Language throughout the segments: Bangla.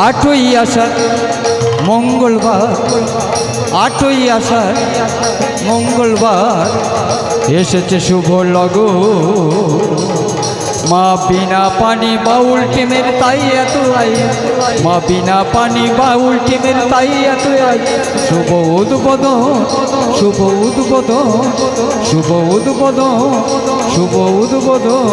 আটই আষাঢ় মঙ্গলবার, আটই আষাঢ় মঙ্গলবার এসেছে শুভ লগন। মা বিনা পানি বাউল টিমের তাই এত আই, মা বিনা পানি বাউল টিমের তাই এত আই। শুভ উদ্বোধন, শুভ উদ্বোধন, শুভ উদ্বোধন, শুভ উদ্বোধন।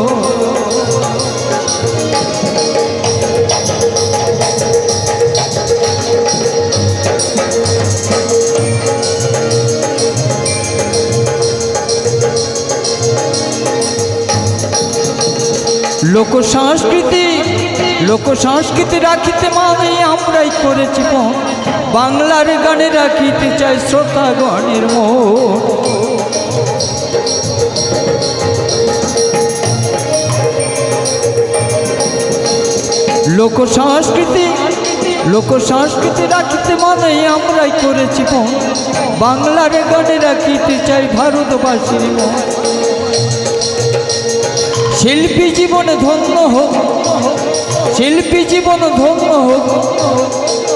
লোক সংস্কৃতি, লোক সংস্কৃতি রাখিতে মানে আমরাই করেছি মন। বাংলার গানে রাখিতে চাই শ্রোতাগণের মন। লোক সংস্কৃতি, লোক সংস্কৃতি রাখিতে মানে আমরাই করেছি মন। বাংলার গানে রাখিতে চাই ভারতবাসীর মন। শিল্পী জীবন ধন্য হোক, শিল্পী জীবন ধন্য হোক,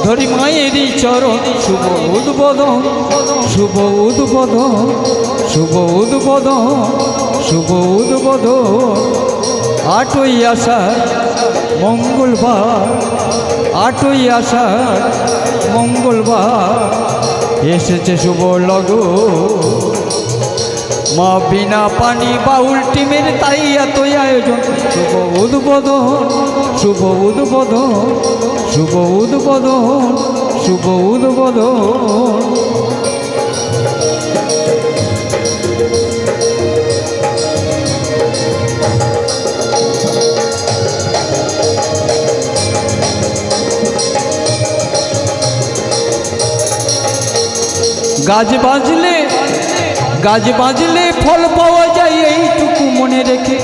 ধরি মায়েরই চরণ। শুভ উদ্বোধন, শুভ উদ্বোধন, শুভ উদ্বোধন, শুভ উদ্বোধন। আটই আষাঢ় মঙ্গলবার, আটই আষাঢ় মঙ্গলবার এসেছে শুভ লগন। মা বিনা পানি বাউল টিমের তাই এত আয়োজন। শুভ উদ্বোধন, শুভ উদ্বোধন, শুভ উদ্বোধন, শুভ উদ্বোধন। গাছ বাজলে, গাছ বাজলে ফল পাওয়া যায় এইটুকু মনে রেখে।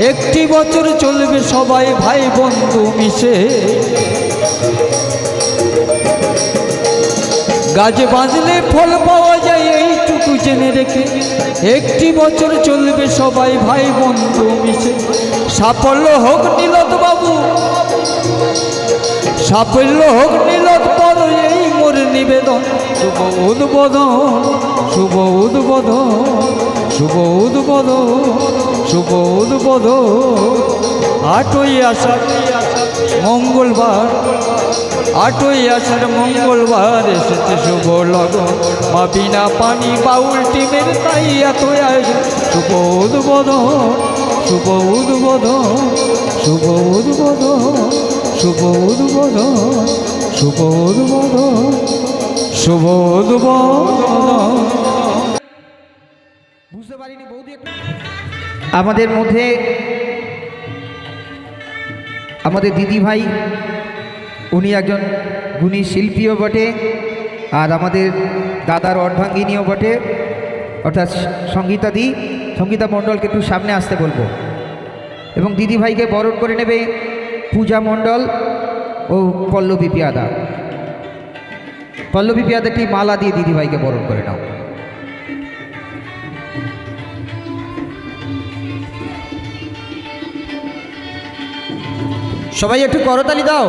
একটি বছর চলবে সবাই ভাই বন্ধু মিশে। গাছ বাজলে ফল পাওয়া যায় এইটুকু জেনে রেখে। একটি বছর চলবে সবাই ভাই বন্ধু মিশে। সাফল্য হোক নীলত বাবু, সাফল্য হোক নীলত বড় এই মোর নিবেদন। শুভ উদ্বোধন, শুভ উদ্বোধন, শুভ উদ্বোধন, শুভ উদ্বোধন। আটই আষাঢ় মঙ্গলবার, আটই আষাঢ় মঙ্গলবার এসেছে শুভ লগন। মা বিনা পানি বাউল টিমের তাই এত আয়োজন। শুভ উদ্বোধন, শুভ উদ্বোধন, শুভ উদ্বোধন, শুভ উদ্বোধন, শুভ উদ্বোধন, শুভ উদ্বোধন। বুঝতে পারিনি বৌদি। আমাদের মধ্যে আমাদের দিদি ভাই, উনি একজন গুণী শিল্পীও বটে, আর আমাদের দাদার অর্ধাঙ্গিনীও বটে, অর্থাৎ সঙ্গীতাদি, সঙ্গীতা মণ্ডলকে একটু সামনে আসতে বলবো। এবং দিদি ভাইকে বরণ করে নেবে পূজা মণ্ডল ও পল্লবী পিয়াদা। পল্লবী পিয়াদাটি মালা দিয়ে দিদি ভাইকে বরণ করে নাও। সবাই একটু করতালি দাও।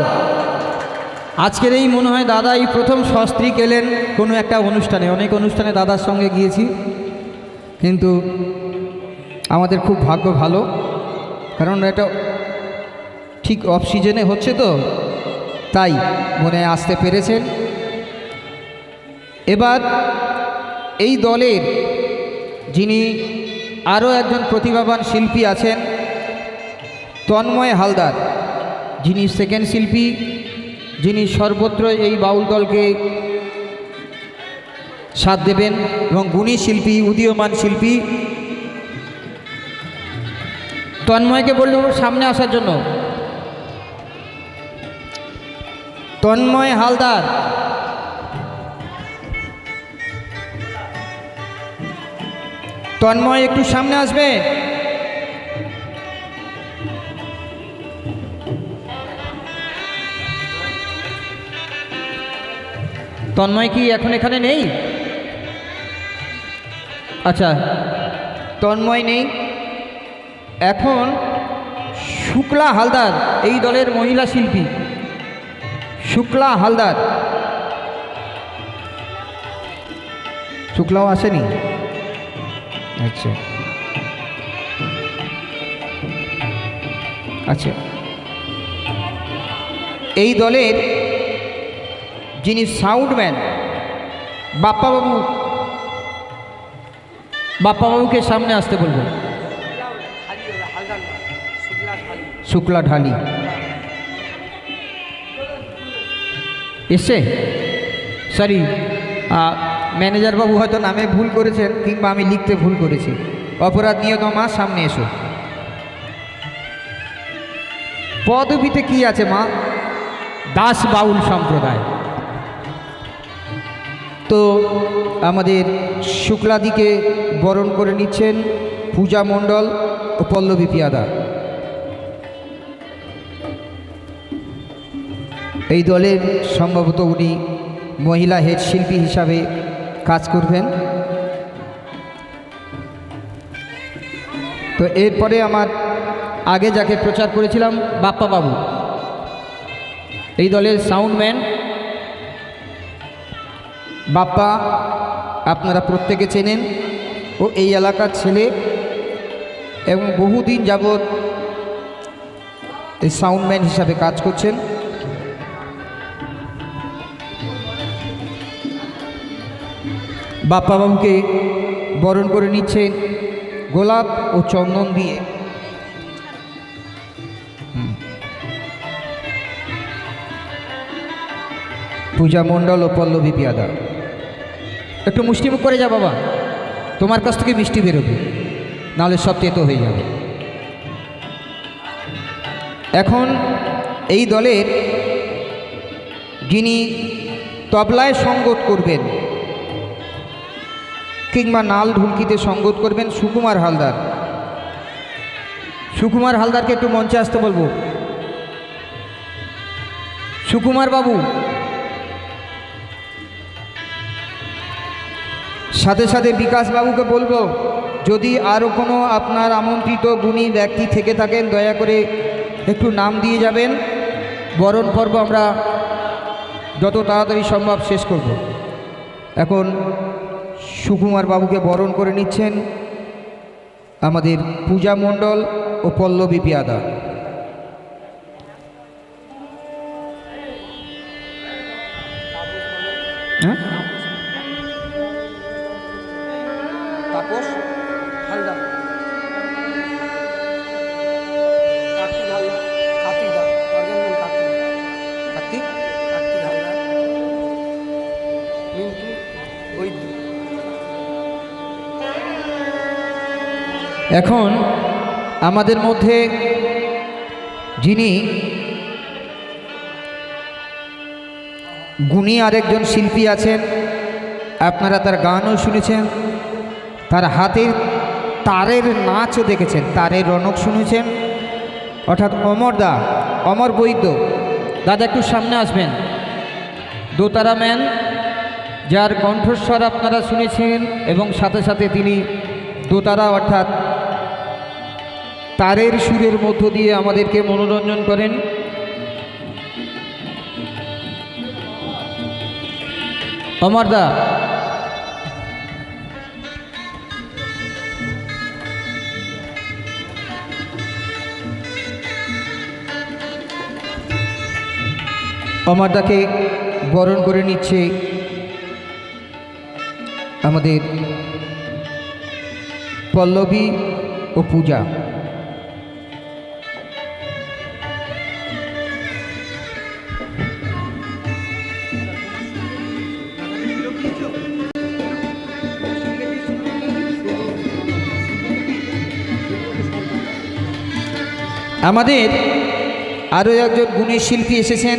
আজকের এই মনে হয় দাদা এই প্রথম সস্ত্রীক এলেন কোনো একটা অনুষ্ঠানে। অনেক অনুষ্ঠানে দাদার সঙ্গে গিয়েছি, কিন্তু আমাদের খুব ভাগ্য ভালো, কারণ এটা ঠিক অফ সিজনে হচ্ছে তো, তাই মনে আসতে পেরেছেন। এবার এই দলের যিনি আরও একজন প্রতিভাবান শিল্পী আছেন, তন্ময় হালদার, যিনি সেকেন্ড শিল্পী, যিনি সর্বত্র এই বাউল দলকে সাথ দেবেন, এবং গুণী শিল্পী, উদীয়মান শিল্পী। তন্ময়কে বলল সামনে আসার জন্য। তন্ময় হালদার, তন্ময় একটু সামনে আসবে। তন্ময় কি এখন এখানে নেই? আচ্ছা, তন্ময় নেই। এখন শুক্লা হালদার, এই দলের মহিলা শিল্পী শুক্লা হালদার। শুক্লাও আসেনি? আচ্ছা আচ্ছা, এই দলের যিনি সাউন্ডম্যান বাপ্পাবাবু, বাপ্পাবাবুকে সামনে আসতে বলবো। শুক্লা ঢালি এসছে? সরি, ম্যানেজার বাবু হয়তো নামে ভুল করেছেন কিংবা আমি লিখতে ভুল করেছি, অপরাধ নিয়ে তো মা সামনে এসো। পদবীতে কি আছে মা? দাস বাউল সম্প্রদায়। তো আমাদের শুক্লাদিকে বরণ করে নিচ্ছেন পূজা মণ্ডল ও পল্লবী পিয়াদা। এই দলের সম্ভবত উনি মহিলা হেড শিল্পী হিসাবে কাজ করবেন। তো এরপরে আমার আগে যাকে প্রচার করেছিলাম বাপ্পাবাবু, এই দলের সাউন্ডম্যান বাপ্পা, আপনারা প্রত্যেকে চেনেন, ও এই এলাকার ছেলে এবং বহুদিন যাবৎ এই সাউন্ডম্যান হিসাবে কাজ করছেন। বাপ্পাবাবুকে বরণ করে নিচ্ছেন গোলাপ ও চন্দন দিয়ে। পূজা মণ্ডল ও পল্লবী পিয়াদা, একটু মিষ্টিমুখ করে যা বাবা, তোমার কাছ থেকে মিষ্টি বেরোবে, নাহলে সব তেতো হয়ে যাবে। এখন এই দলের যিনি তবলায় সঙ্গত করবেন কিংবা নাল ঢুলকিতে সঙ্গত করবেন সুকুমার হালদার। সুকুমার হালদারকে একটু মঞ্চে আসতে বলবো। সুকুমার বাবু, সাথে সাথে বিকাশ বাবুকে বলবো, যদি আরও কোনো আপনার আমন্ত্রিত গুণী ব্যক্তি থেকে থাকেন দয়া করে একটু নাম দিয়ে যাবেন। বরণ পর্ব আমরা যত তাড়াতাড়ি সম্ভব শেষ করব। এখন সুকুমার বাবুকে বরণ করে নিচ্ছেন আমাদের পূজা মণ্ডল ও পল্লবী পিয়াদা। হ্যাঁ, তাপস হালদার, কার্তিক হালদার, কার্তিক দা, অর্গানম্যান কার্তিক, কার্তিক কার্তিক হালদার, মিন্টু বৈদ্য। এখন আমাদের মধ্যে যিনি গুণী আরেকজন শিল্পী আছেন, আপনারা তার গানও শুনেছেন, তার হাতের তারের নাচও দেখেছেন, তারের রনক শুনেছেন, অর্থাৎ অমর বৈদ্য। দাদা একটু সামনে আসবেন। দোতারা ম্যান, যার কণ্ঠস্বর আপনারা শুনেছেন এবং সাথে সাথে তিনি দোতারা অর্থাৎ তারের সুরের মধ্য দিয়ে আমাদেরকে মনোরঞ্জন করেন। অমরদা, অমরদাকে বরণ করে নিচ্ছে আমাদের পল্লবী ও পূজা। আমাদের আরও একজন গুণী শিল্পী এসেছেন,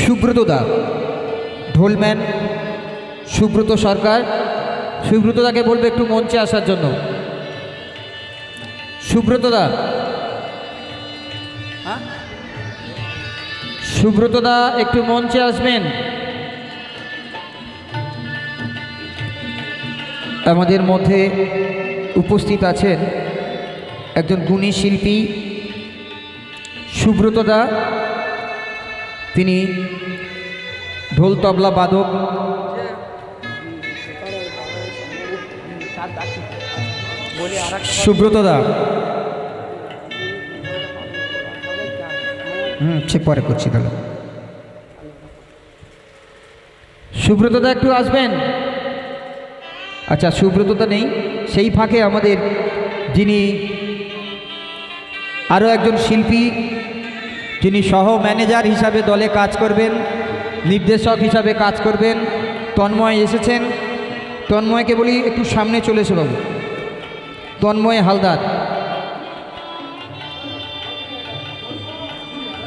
সুব্রত দা, ঢোলম্যান সুব্রত সরকার। সুব্রত দাকে বলবে একটু মঞ্চে আসার জন্য। সুব্রত দা, সুব্রত দা একটু মঞ্চে আসবেন। আমাদের মধ্যে উপস্থিত আছেন একজন গুণী শিল্পী সুব্রত দা, তিনি ঢোল তবলা বাদক। সুব্রত দা, সে পরে করছি তাহলে। সুব্রত দা একটু আসবেন। আচ্ছা, সুব্রত দা নেই। সেই ফাঁকে আমাদের যিনি আরও একজন শিল্পী, যিনি সহ ম্যানেজার হিসাবে দলে কাজ করবেন, নির্দেশক হিসাবে কাজ করবেন, তন্ময় এসেছেন। তন্ময়কে বলি একটু সামনে চলে এসো বাবু। তন্ময় হালদার,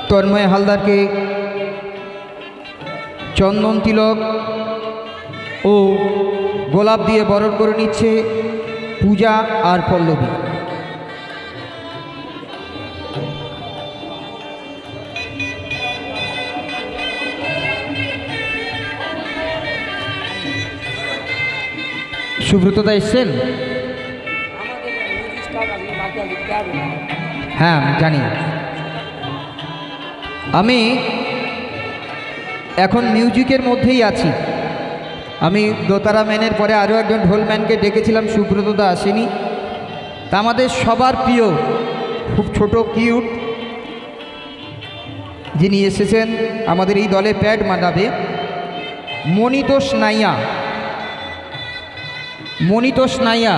তন্ময় হালদারকে চন্দন তিলক ও গোলাপ দিয়ে বরণ করে নিচ্ছে পূজা আর পল্লবী। সুব্রতদা এসছেন? হ্যাঁ জানি। আমি এখন মিউজিকের মধ্যেই আছি। আমি দোতারা ম্যানের পরে আরও একজন ঢোল ম্যানকে ডেকেছিলাম, সুব্রতদা আসেনি। তা আমাদের সবার প্রিয়, খুব ছোট কিউট যিনি এসেছেন আমাদের এই দলে প্যাড মানাবে, মনিতোষ নাইয়া। মনিতোষ নাইয়া।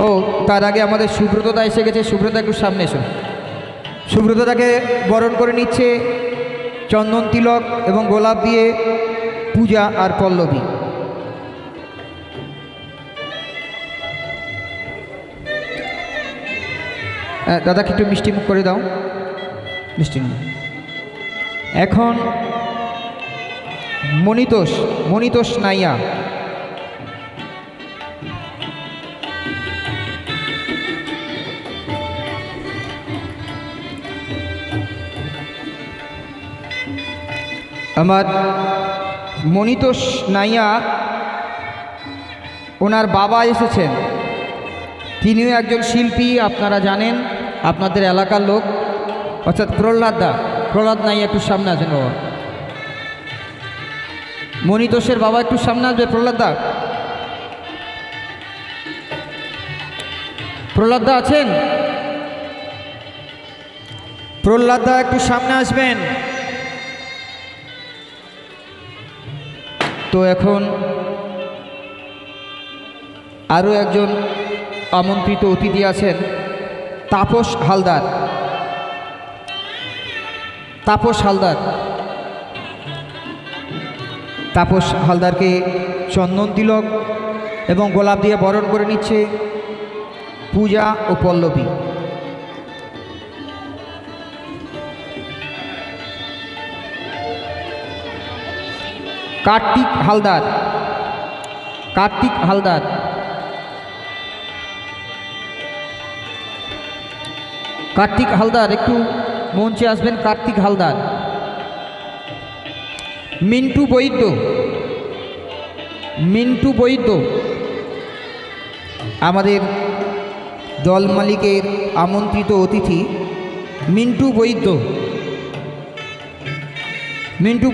ও তার আগে আমাদের সুব্রতদা এসে গেছে। সুব্রতা একটু সামনে এসো। সুব্রতদাকে বরণ করে নিচ্ছে চন্দন তিলক এবং গোলাপ দিয়ে পূজা আর পল্লবী। দাদাকে একটু মিষ্টি মুখ করে দাও। মিষ্টি মুখ। এখন মনিতোষ নাইয়া। আমার মনিতোষ নাইয়া, ওনার বাবা এসেছেন। তিনিও একজন শিল্পী, আপনারা জানেন, আপনাদের এলাকার লোক, অর্থাৎ প্রহ্লাদ নাইয়া। একটু সামনে আছেন বাবা। মনিতোষের বাবা একটু সামনে আসবে। প্রহ্লাদদা আছেন? প্রহ্লাদদা একটু সামনে আসবেন। তো এখন আরও একজন আমন্ত্রিত অতিথি আছেন, তাপস হালদার। তাপস হালদারকে চন্দন তিলক এবং গোলাপ দিয়ে বরণ করে নিচ্ছে পূজা ও পল্লবী। কার্তিক হালদার একটু মঞ্চে আসবেন। কার্তিক হালদার। মিন্টু বৈদ্য আমাদের দল মালিকের আমন্ত্রিত অতিথি। মিন্টু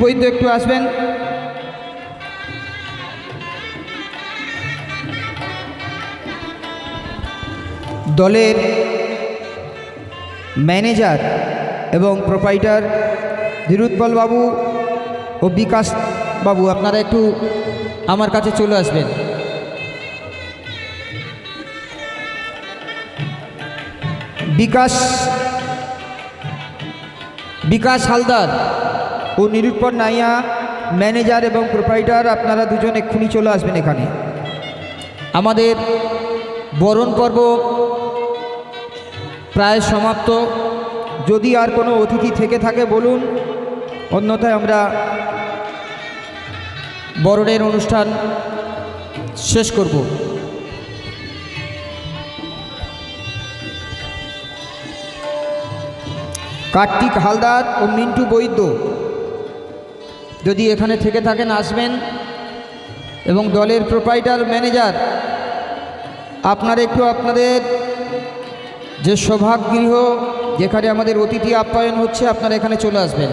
বৈদ্য একটু আসবেন। দলের ম্যানেজার এবং প্রোপাইটার ধীরুৎপল বাবু ও বিকাশ বাবু, আপনারা একটু আমার কাছে চলে আসবেন। বিকাশ হালদার ও নিরুৎপল নাইয়া, ম্যানেজার এবং প্রোপাইটার, আপনারা দুজন এক্ষুনি চলে আসবেন এখানে। আমাদের বরণ পর্ব প্রায় সমাপ্ত। যদি আর কোনো অতিথি থেকে থাকে বলুন, অন্যথায় আমরা বরণের অনুষ্ঠান শেষ করব। কার্তিক হালদার ও মিন্টু বৈদ্য যদি এখানে থেকে থাকেন আসবেন, এবং দলের প্রোপাইটার ম্যানেজার আপনারা একটু আপনাদের যে সভাগৃহ যেখানে আমাদের অতিথি আপ্যায়ন হচ্ছে, আপনারা এখানে চলে আসবেন।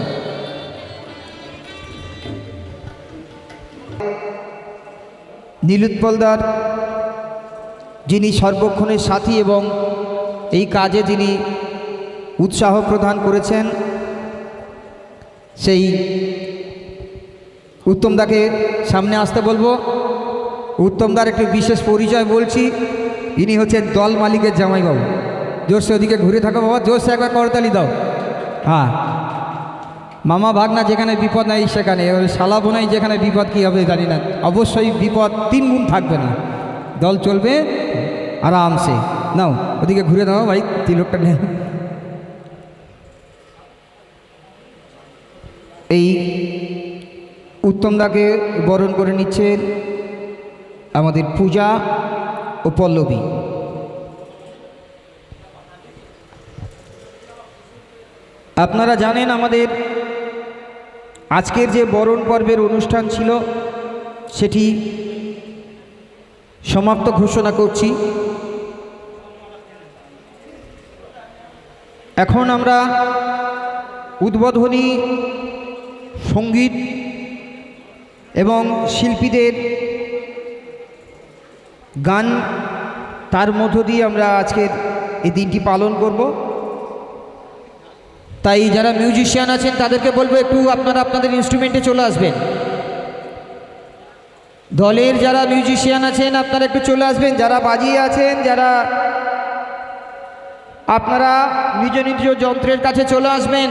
নীলুৎপলদার যিনি সর্বক্ষণের সাথী এবং এই কাজে যিনি উৎসাহ প্রদান করেছেন, সেই উত্তমদাকে সামনে আসতে বলবো। উত্তমদার একটি বিশেষ পরিচয় বলছি, ইনি হচ্ছেন দল মালিকের জামাইবাবু। জোরসে ওদিকে ঘুরে থাকো বাবা, জোরসে একবার করতালি দাও। হ্যাঁ, মামা ভাগনা যেখানে বিপদ নাই সেখানে, শালা বোনাই যেখানে বিপদ কী হবে জানি না, অবশ্যই বিপদ 3 গুণ থাকবে না, দল চলবে আরামসে। নাও ওদিকে ঘুরে দাও ভাই, তিলকটা নেই। এই উত্তমদাকে বরণ করে নিচ্ছেন আমাদের পূজা ও পল্লবী। আপনারা জানেন আমাদের আজকের যে বরণ পর্বের অনুষ্ঠান ছিল সেটি সমাপ্ত ঘোষণা করছি। এখন আমরা উদ্বোধনী সঙ্গীত এবং শিল্পীদের গান, তার মধ্য দিয়ে আমরা আজকের এই দিনটি পালন করব। তাই যারা মিউজিশিয়ান আছেন তাদেরকে বলবো একটু আপনারা আপনাদের ইনস্ট্রুমেন্টে চলে আসবেন। দলের যারা মিউজিশিয়ান আছেন আপনারা একটু চলে আসবেন। যারা বাজিয়ে আছেন, যারা আপনারা নিজ নিজ যন্ত্রের কাছে চলে আসবেন।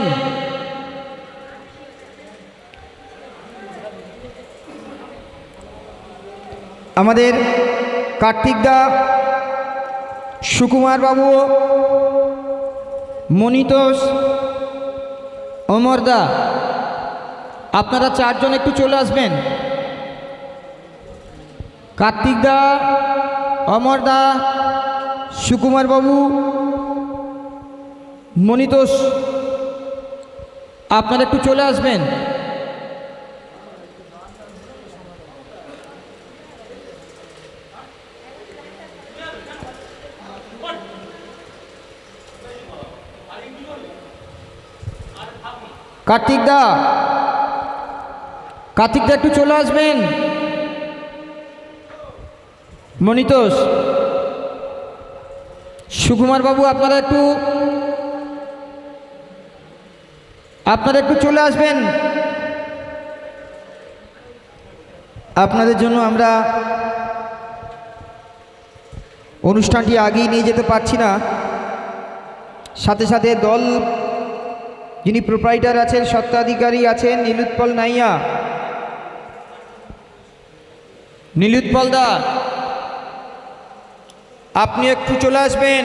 আমাদের কার্তিকদা, সুকুমার বাবু, মনিতোষ, অমরদা, আপনারা 4 জন একটু চলে আসবেন। কার্তিকদা, অমরদা, সুকুমার বাবু, মনিতোষ, আপনারা একটু চলে আসবেন। কার্তিকদা, কার্তিকদা একটু চলে আসবেন। মনিতোষ, সুকুমার বাবু, আপনারা একটু চলে আসবেন। আপনাদের জন্য আমরা অনুষ্ঠানটি আগেই নিয়ে যেতে পারছি না, সাথে সাথে দল যিনি প্রোপ্রাইটার আছেন, স্বত্বাধিকারী আছেন নীলুৎপল নাইয়া। নীলুৎপল দা, আপনি একটু চলে আসবেন।